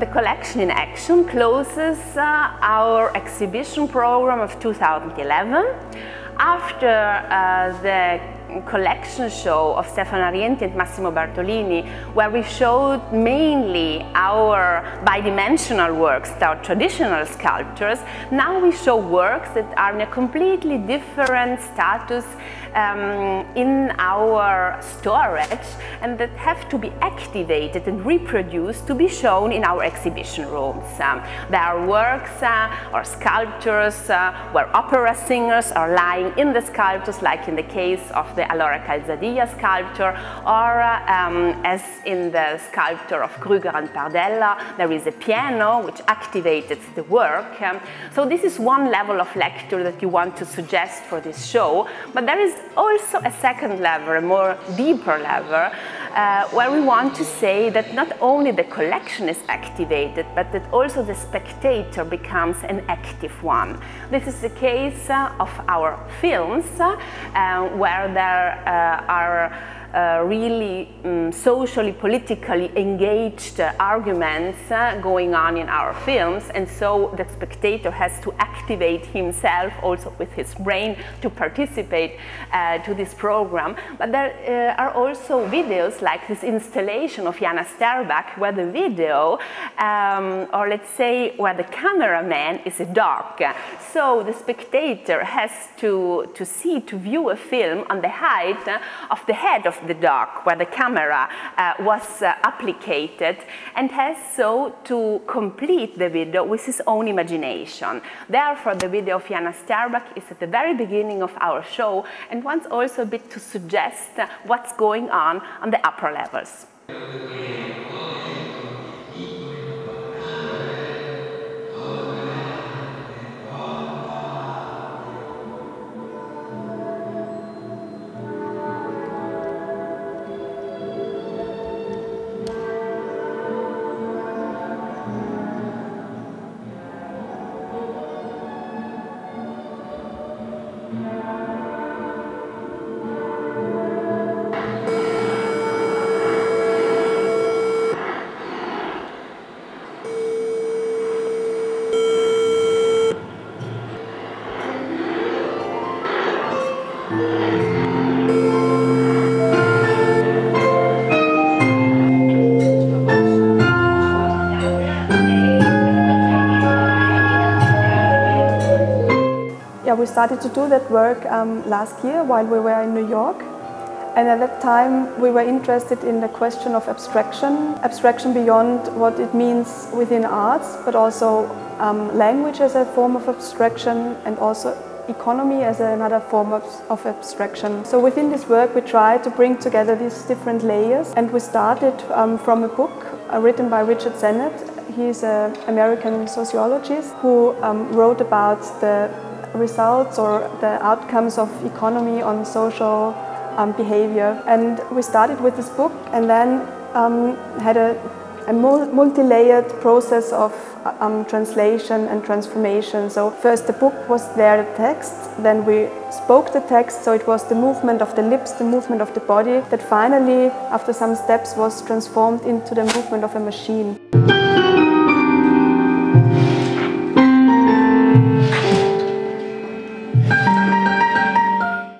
the Collection in Action closes our exhibition program of 2011. After the collection show of Stefano Arienti and Massimo Bartolini, where we showed mainly our bidimensional works, our traditional sculptures, now we show works that are in a completely different status in our storage and that have to be activated and reproduced to be shown in our exhibition rooms. There are works or sculptures where opera singers are lying in the sculptures, like in the case of the Allora Calzadilla sculpture, or as in the sculpture of Krüger and Pardella, there is a piano which activated the work. So this is one level of lecture that you want to suggest for this show, but there is also a second level, a more deeper level, where we want to say that not only the collection is activated, but that also the spectator becomes an active one. This is the case of our films, where there are really socially, politically engaged arguments going on in our films, and so the spectator has to activate himself also with his brain to participate to this program. But there are also videos like this installation of Jana Sterback, where the video, or let's say where the cameraman is a dog. So the spectator has to view a film on the height of the head of the dog, where the camera was applicated, and has so to complete the video with his own imagination. Therefore, the video of Jana Sterback is at the very beginning of our show and wants also a bit to suggest what's going on the upper levels. We started to do that work last year while we were in New York, and at that time we were interested in the question of abstraction beyond what it means within arts, but also language as a form of abstraction, and also economy as another form of abstraction. So within this work we tried to bring together these different layers, and we started from a book written by Richard Sennett. He's an American sociologist who wrote about the results or the outcomes of economy on social behavior. And we started with this book, and then had a multi-layered process of translation and transformation. So first the book was there, the text, then we spoke the text, so it was the movement of the lips, the movement of the body, that finally, after some steps, was transformed into the movement of a machine.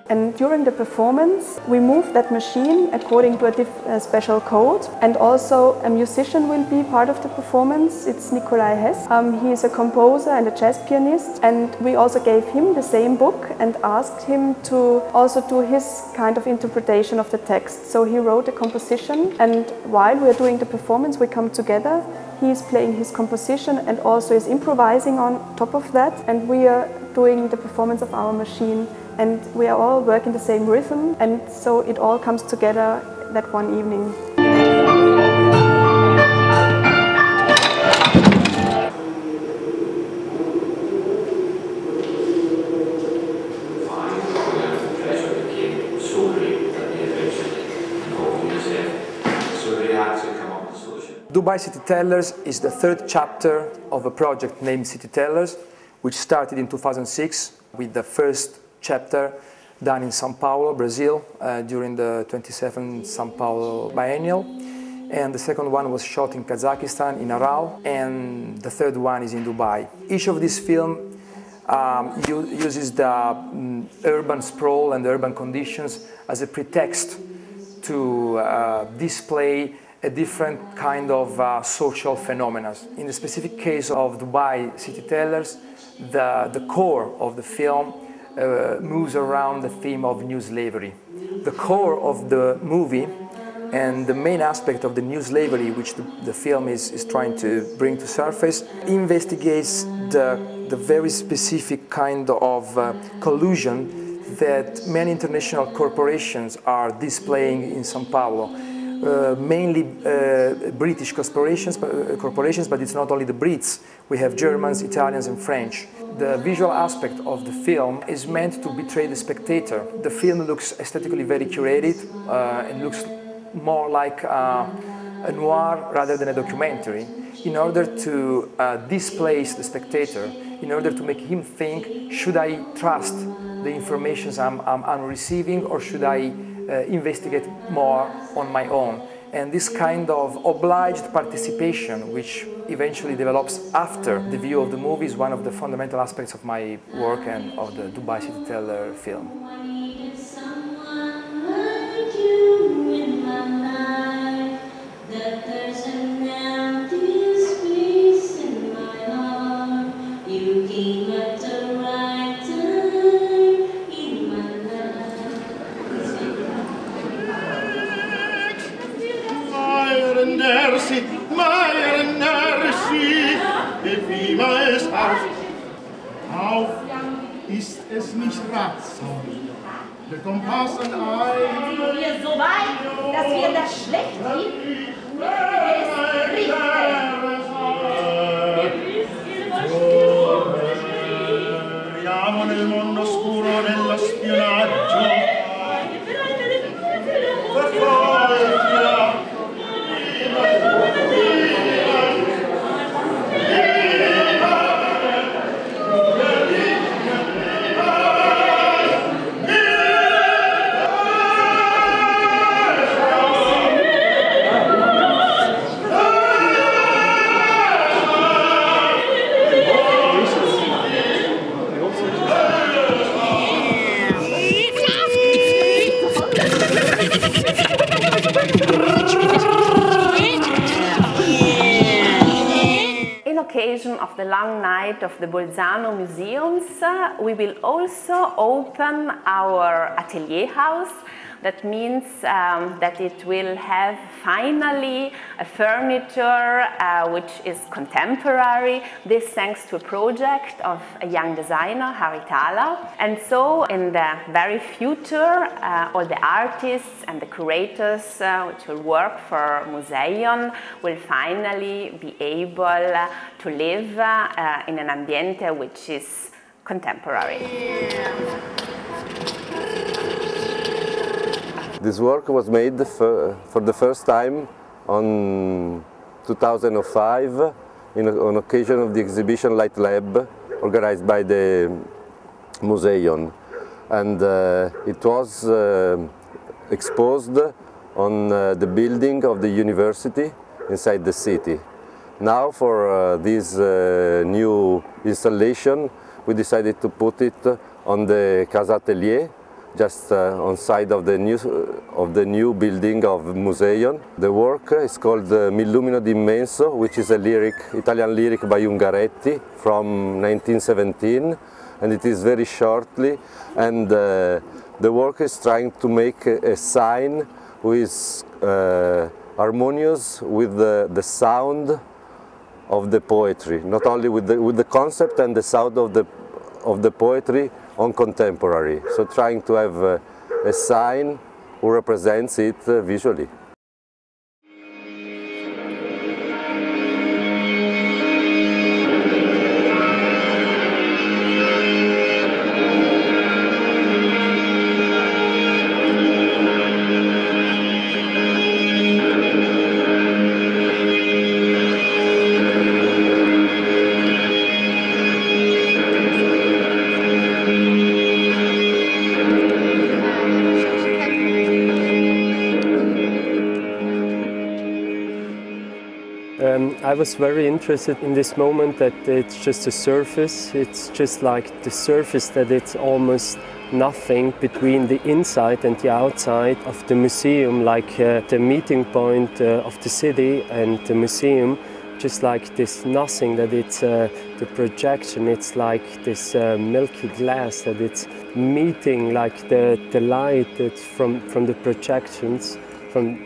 And during the performance, we move that machine according to a special code, and also a musician will be part of the performance. It's Nikolai Hess. He is a composer and a jazz pianist, and we also gave him the same book and asked him to also do his kind of interpretation of the text. So he wrote a composition, and while we are doing the performance, we come together. He is playing his composition and also is improvising on top of that, and we are doing the performance of our machine. And we are all working the same rhythm, and so it all comes together that one evening. Dubai City Tellers is the third chapter of a project named City Tellers, which started in 2006 with the first chapter done in São Paulo, Brazil, during the 27th São Paulo Biennial. and the second one was shot in Kazakhstan, in Aral, and the third one is in Dubai. Each of these films uses the urban sprawl and the urban conditions as a pretext to display a different kind of social phenomena. In the specific case of Dubai City Tellers, the core of the film moves around the theme of new slavery. The core of the movie and the main aspect of the new slavery, which the film is trying to bring to surface, investigates the very specific kind of collusion that many international corporations are displaying in São Paulo. Mainly British corporations, but it's not only the Brits. We have Germans, Italians and French. The visual aspect of the film is meant to betray the spectator. The film looks aesthetically very curated and looks more like a noir rather than a documentary, in order to displace the spectator, in order to make him think, should I trust the information I'm receiving, or should I investigate more on my own? And this kind of obliged participation, which eventually develops after the view of the movie, is one of the fundamental aspects of my work and of the Dubai City Teller film. Auf ist es nicht ratsam. Der Kompass an ein. Sind wir so weit, dass wir das schlecht sehen? Viviamo nel mondo oscuro dello spionaggio. Occasion of the long night of the Bolzano museums, we will also open our atelier house. That means that it will have finally a furniture which is contemporary. This thanks to a project of a young designer, Harry Thaler. And so in the very future, all the artists and the curators which will work for Museion will finally be able to live in an ambiente which is contemporary. This work was made for the first time on 2005 on occasion of the exhibition Light Lab organized by the Museion, and it was exposed on the building of the university inside the city. Now for this new installation we decided to put it on the Casa Atelier, just on side of the new building of Museion. The work is called M'illumino d'immenso, which is a Italian lyric by Ungaretti from 1917, and it is very shortly, and the work is trying to make a sign which is harmonious with the sound of the poetry, not only with the concept and the sound of the poetry on contemporary, so trying to have a sign who represents it visually. I was very interested in this moment that it's just a surface. It's just like the surface, that it's almost nothing between the inside and the outside of the museum, like the meeting point of the city and the museum. Just like this nothing, that it's the projection, it's like this milky glass, that it's meeting like the light that's from the projections, from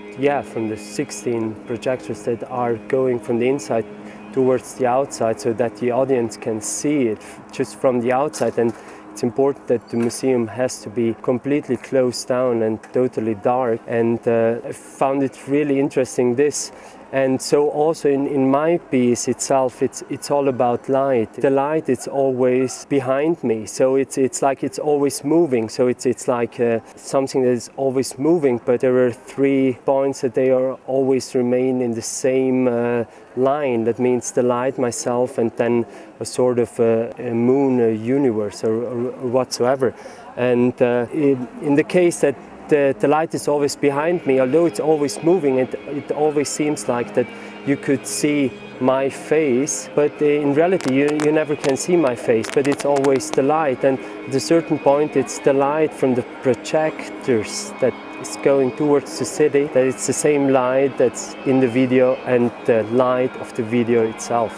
the 16 projectors that are going from the inside towards the outside, so that the audience can see it just from the outside. And it's important that the museum has to be completely closed down and totally dark, and I found it really interesting, this. And so also in my piece itself, it's all about light. The light is always behind me, so it's like it's always moving. So it's like something that is always moving, but there are 3 points that they are always remain in the same line. That means the light, myself, and then a sort of a moon, a universe, or whatsoever. And in the case that the light is always behind me, although it's always moving, it always seems like that you could see my face, but in reality you never can see my face, but it's always the light. And at a certain point it's the light from the projectors that is going towards the city, that it's the same light that's in the video and the light of the video itself.